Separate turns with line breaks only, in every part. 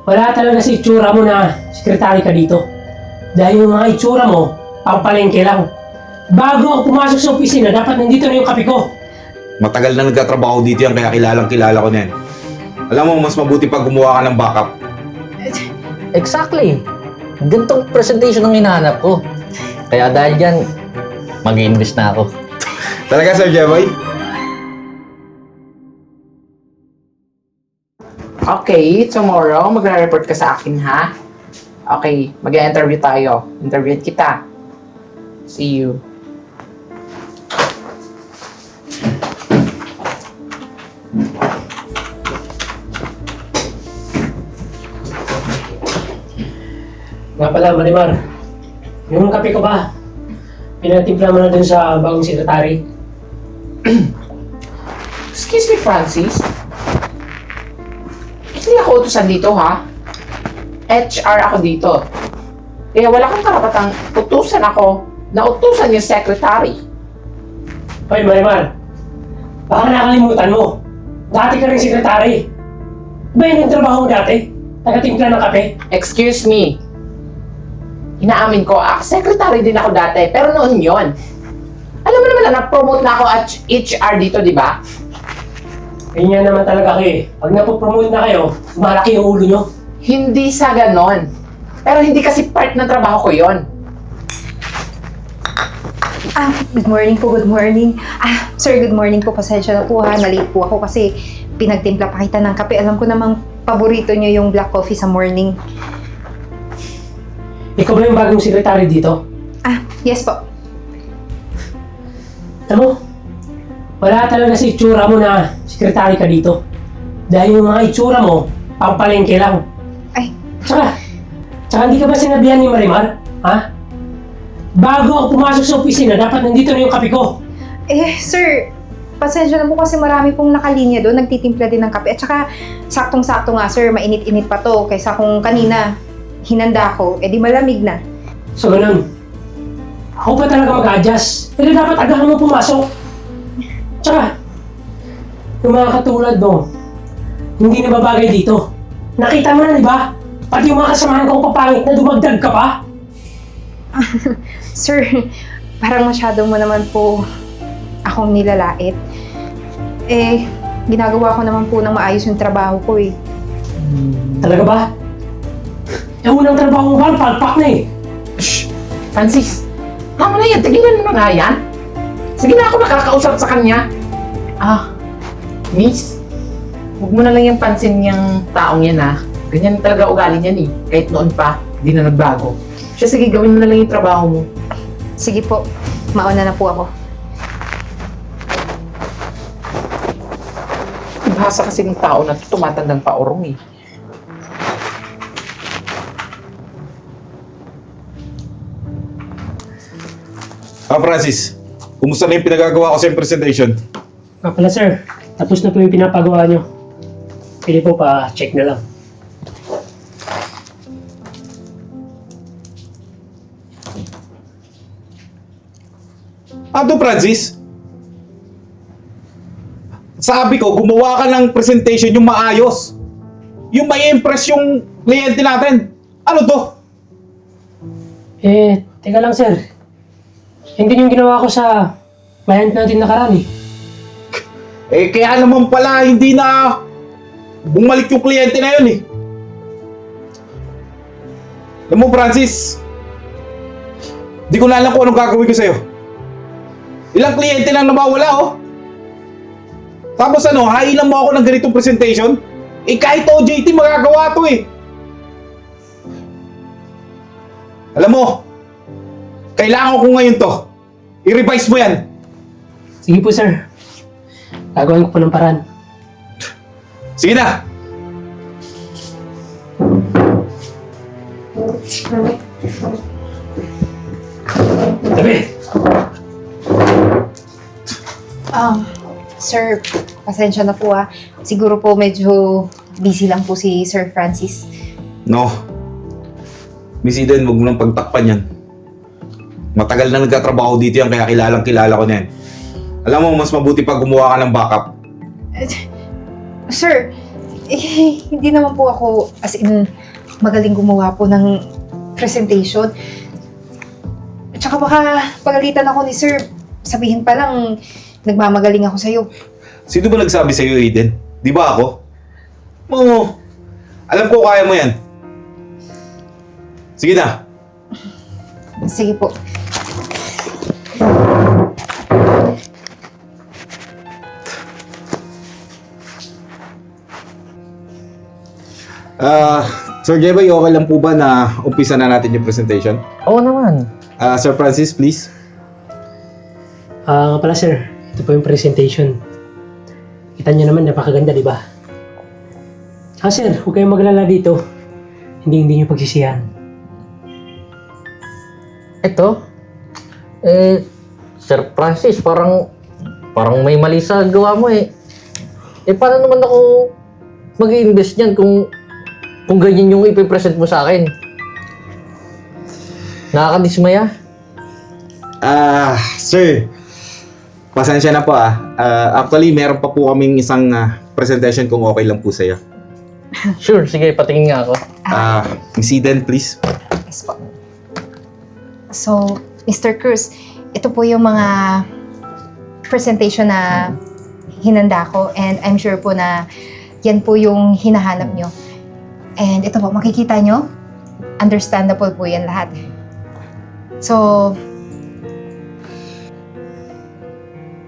Wala talaga sa itsura mo na sekretary ka dito. Dahil yung mga itsura mo, pampalengke lang. Bago ako pumasok sa opisina, dapat nandito na yung kape ko.
Matagal na nagtatrabaho dito yan kaya kilala ko na yan. Alam mo, mas mabuti pag gumawa ka ng backup.
Exactly. Ganitong presentation ang hinahanap ko. Kaya dahil dyan, mag-i-invest na ako.
Talaga, Sir Jeboy?
Okay, tomorrow magre-report ka sa akin, ha? Okay, mag-interview tayo. Interviewin kita. See you.
Nga pala, Marimar. Yung kape ko ba? Pinatimpla mo na dun sa bagong sekretary.
Excuse me, Francis. Hindi ako utusan dito, ha? HR ako dito. Kaya wala kang karapatang utusan ako na utusan yung secretary.
Hoy, Marimar. Baka nakalimutan mo. Dati ka rin sekretary. Ba yun yung trabaho mo dati? Tagatimpla ng kape?
Excuse me. Inaamin ko, secretary din ako dati, pero noon yon. Alam mo naman na na-promote na ako at HR dito, di ba?
Ganyan naman talaga kayo eh. Pag napopromote na kayo, malaki yung ulo nyo.
Hindi sa ganon. Pero hindi kasi part ng trabaho ko yon.
Good morning po, good morning. Sir, good morning po. Pasensya na po ha, na-late po ako kasi pinagtimpla pa kita ng kape. Alam ko namang paborito niyo yung black coffee sa morning.
Ikaw ba yung bagong sekretary dito?
Yes po.
Alam mo, wala talaga sa itsura mo na sekretary ka dito. Dahil yung mga itsura mo, pampalengke lang.
Ay,
Tsaka hindi ka ba sinabihan ni Marimar? Ha? Bago ako pumasok sa opisina, dapat nandito na yung kape ko.
sir, pasensya na po kasi marami pong nakalinya doon, nagtitimpla din ng kape. At saka, saktong-sakto nga sir, mainit-init pa to. Kaysa kung kanina, hinanda ko, di malamig na.
So ganun, ako pa talaga mag-adjust. Pero dapat agahan mo pumasok. Tsaka, yung mga katulad mo, hindi na babagay dito. Nakita mo na, di ba? Pati yung mga kasamahan kong papangit na dumagdag ka pa.
Sir, parang masyado mo naman po akong nilalait. Ginagawa ko naman po ng maayos yung trabaho ko eh.
Talaga ba? Unang trabaho mo ba? Palpak na eh.
Shh! Francis, tama na yan. Tigilan mo na nga yan. Sige na ako nakakausap sa kanya. Miss, huwag mo na lang yung pansin yung taong yan, ha. Ganyan talaga ugali niyan eh. Kahit noon pa, di na nagbago. Siya, sige, gawin mo na lang yung trabaho mo.
Sige po, mauna na po ako.
Ibasa kasi ng tao na tumatandang paurong eh.
Francis, kumusta na yung pinagagawa ko sa presentation?
Nga pala sir, tapos na po yung pinapagawa nyo. Pili po pa-check na lang.
Francis? Sabi ko, gumawa ka ng presentation yung maayos. Yung may impress yung kliyente natin. Ano to?
Teka lang sir. Hindi yung ginawa ko sa client natin nakaraan eh.
Kaya naman pala, hindi na bumalik yung kliyente na yun eh. Alam mo, Francis, di ko na alam kung anong gagawin ko sa'yo. Ilang kliyente lang nawawala, oh. Tapos hailan mo ako ng ganitong presentation? Kahit OJT magagawa to eh. Alam mo, kailangan ko ngayon to. I-revise mo yan.
Sige po sir. Gagawin ko po ng paraan.
Sige na.
Tabi!
Sir, pasensya na po ha. Siguro po medyo busy lang po si Sir Francis.
No. Miss Eden, huwag mo nang pagtakpan yan. Matagal na nagtatrabaho dito yan kaya kilala ko na yan. Alam mo, mas mabuti pag gumawa ka ng backup.
Sir, Hindi naman po ako, as in, magaling gumawa po ng presentation. At saka baka pagalitan ako ni sir, sabihin pa lang, nagmamagaling ako sa'yo.
Sino ba nagsabi sa'yo, Aiden? Di ba ako? Oo. Alam ko kaya mo yan. Sige na.
Sige po.
Sir Jeboy, okay lang po ba na umpisa na natin yung presentation?
Oo naman.
Sir Francis, please.
Nga pala sir, ito po yung presentation. Kita niyo naman, napakaganda, di ba? Sir, huwag kayong maglala dito. Hindi niyo pagsisihan.
Ito? Sir Francis, parang may mali sa gawa mo eh. Paano naman ako mag-i-invest niyan kung ganyan yung ipipresent mo sa akin? Nakakadismaya.
Sir, pasensya na po actually, meron pa po kaming isang presentation kung okay lang po sa'yo.
Sure, sige, patingin nga ako.
Miss Eden, please.
Yes po. So, Mr. Cruz, ito po yung mga presentation na hinanda ko and I'm sure po na yan po yung hinahanap nyo. And ito po, makikita nyo, understandable po yan lahat. So,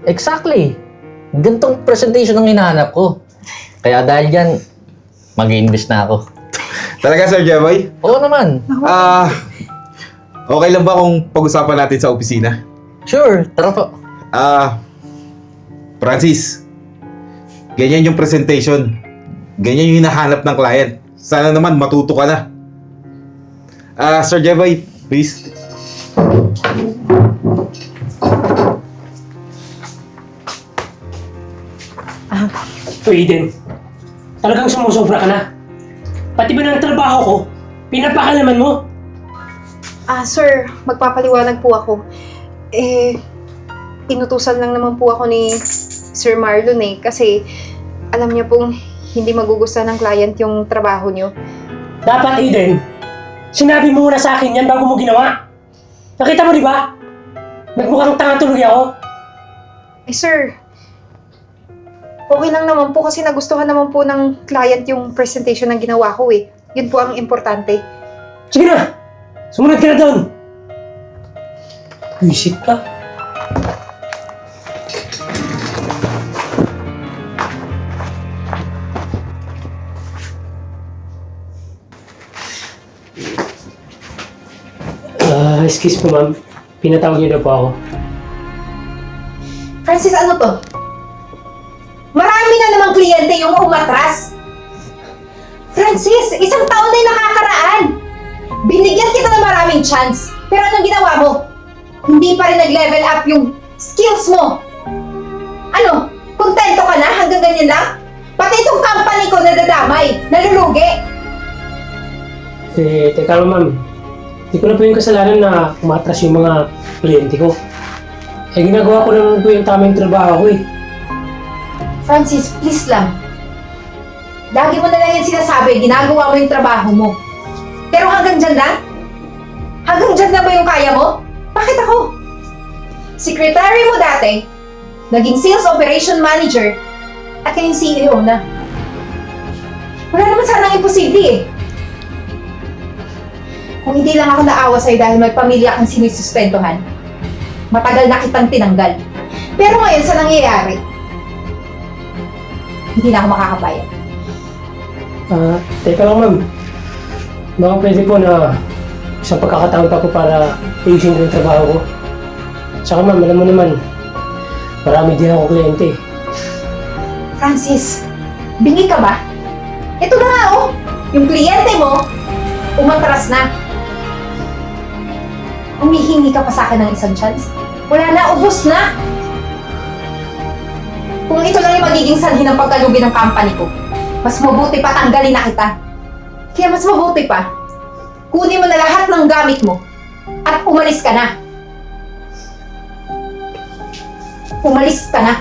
Exactly. Gantong presentation ang hinahanap ko. Kaya dahil dyan, mag-i-invest na ako.
Talaga, Sir Jeboy?
Oo naman.
Okay lang ba kung pag-usapan natin sa opisina?
Sure, tara po.
Francis, ganyan yung presentation. Ganyan yung hinahanap ng client. Sana naman matuto ka na. Sir Jeboy, please.
Ito, Eden. Talagang sumusobra ka na. Pati ba ng trabaho ko, pinapakalaman mo?
sir, magpapaliwanag po ako. Inutusan lang naman po ako ni Sir Marlon kasi alam niya pong hindi magugustuhan ng client yung trabaho niyo.
Dapat, Eden, sinabi mo muna sa akin yan bago mo ginawa. Nakita mo, di ba? Nagmukhang tanga tuloy ako.
Sir, okay lang naman po kasi nagustuhan naman po ng client yung presentation na ginawa ko Yun po ang importante.
Sige na! Sumunod ka na doon! Visit ka. Excuse po ma'am. Pinatawag niyo na po ako.
Francis, ano to? Marami na namang kliyente yung umatras. Francis, isang taon na yung nakakaraan. Binigyan kita ng maraming chance. Pero anong ginawa mo? Hindi pa rin nag-level up yung skills mo. Ano? Kontento ka na? Hanggang ganyan lang? Pati itong company ko nadadamay, nalulugi.
Teka lang ma'am. Hindi ko na po yung kasalanan na umatras yung mga kliyente ko. Ginagawa ko naman po yung tamang trabaho ko
Francis, please lang. Lagi mo na lang yung sinasabi, ginagawa mo yung trabaho mo. Pero hanggang dyan lang? Hanggang dyan na ba yung kaya mo? Bakit ako? Secretary mo dati, naging sales operation manager, at ngayon CEO na. Wala naman sanang imposible Kung hindi lang ako naawa sa'yo dahil may pamilya kang sinisustentuhan, matagal na kitang tinanggal. Pero ngayon sa nangyayari, hindi na ako makakabayad.
Teka lang ma'am. Baka pwede po na isang pagkakataon pa po para ayusin ko yung trabaho ko. Tsaka ma'am, alam mo naman, marami din ako kliyente.
Francis, bingi ka ba? Ito na nga yung kliyente mo, umatras na. Humihingi ka pa sa akin ng isang chance? Wala na, ubos na! Kung ito lang yung magiging sanhi ng pagkalugi ng company ko, mas mabuti pa tanggalin na kita. Kaya mas mabuti pa, kunin mo na lahat ng gamit mo at umalis ka na. Umalis ka na.